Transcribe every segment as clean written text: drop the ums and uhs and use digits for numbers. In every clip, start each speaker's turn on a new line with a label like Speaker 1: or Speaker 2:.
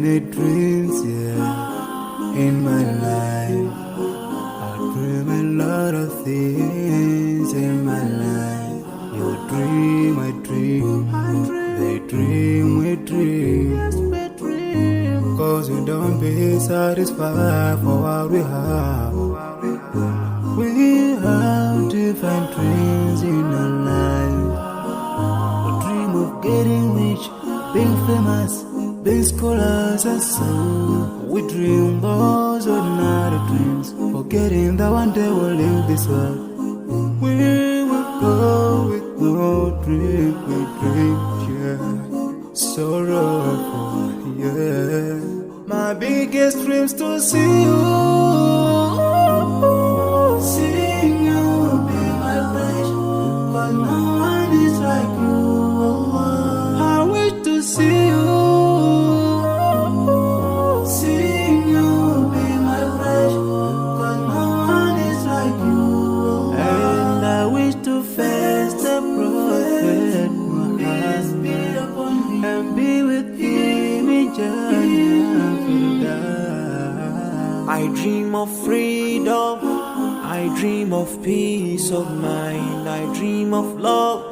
Speaker 1: many dreams, yeah, in my life. I dream a lot of things in my life. You dream, I dream, they dream, we dream. Cause we don't be satisfied for what we have. We have different dreams in our life. We dream of getting rich, being famous, being scholars and so. We dream those ordinary dreams, forgetting that one day we'll leave this world. We will go with no dream, we dream, yeah. Sorrowful, yeah. My biggest dreams to see you, seeing you be my pleasure. But no one is like you. I wish to see you, seeing you be my pleasure. But no one is like you. And I wish to face the prophet Muhammad and be with him in Jannah.
Speaker 2: I dream of freedom, I dream of peace of mind, I dream of love,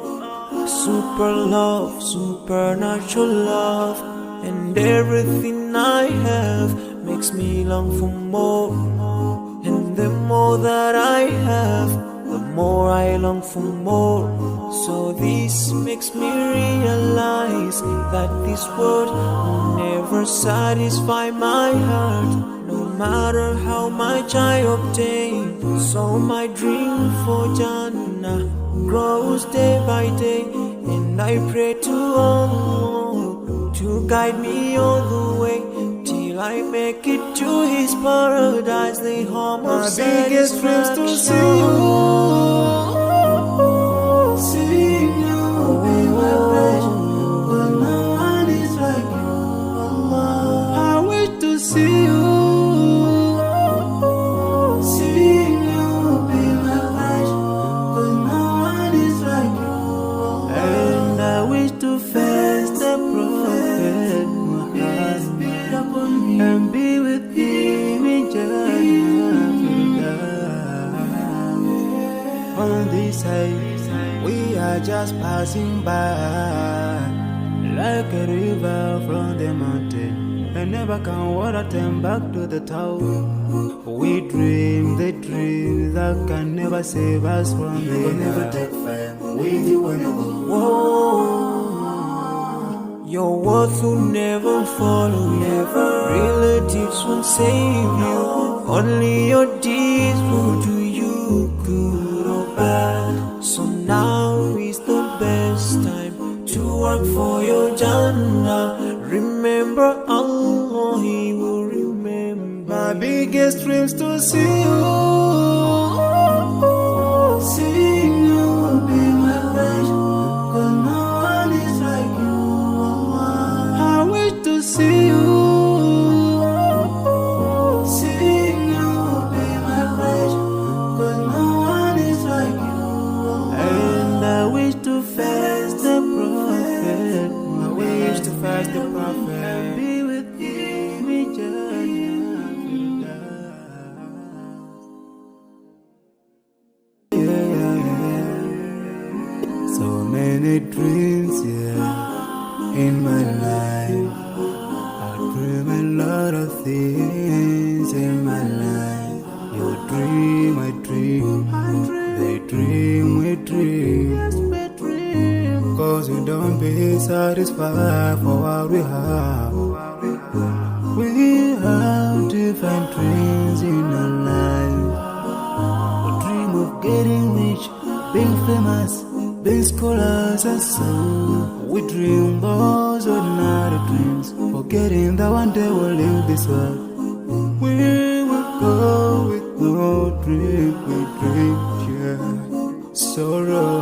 Speaker 2: supernatural love, and everything I have makes me long for more. And the more that I have, the more I long for more. So this makes me realize that this world will never satisfy my heart, no matter how much I obtain. So my dream for Jannah grows day by day, and I pray to Allah to guide me all the way till I make it to His paradise, the home of satisfaction. My biggest dreams to see you, seeing you be my pleasure. But no one is like you, Allah. I wish to see you, seeing you be my pleasure. But no one is like you, Allah. And I wish to face the prophet Muhammad and be with him in Jannah. On this side, we are just passing by, like a river from the mountain, and never can water turn back to the town. We dream the dream that can never save us from the
Speaker 1: We'll never take fire with you when you go.
Speaker 2: Whoa. Your words will never follow you, relatives won't save you, only your deeds will do you good or bad. So now is the best time to work for your Jannah. Remember Allah, He will remember.
Speaker 1: My biggest dreams to see you, seeing you be my pleasure. Cause no one is like you, Allah. I wish to see you, seeing you be my pleasure. Cause no one is like you, Allah. And I wish to face the prophet. I wish to face the prophet and be with him in Jannah. So many dreams, yeah, in my life. I dream a lot of things in my life. You dream, I dream, they dream, we dream. Cause we don't be satisfied for what we have. We have different dreams in our life. We dream of getting rich, being famous, being scholars and so. We dream those ordinary dreams, forgetting that one day we'll leave this world. We will go with no dream, we dream, yeah. Sorrow.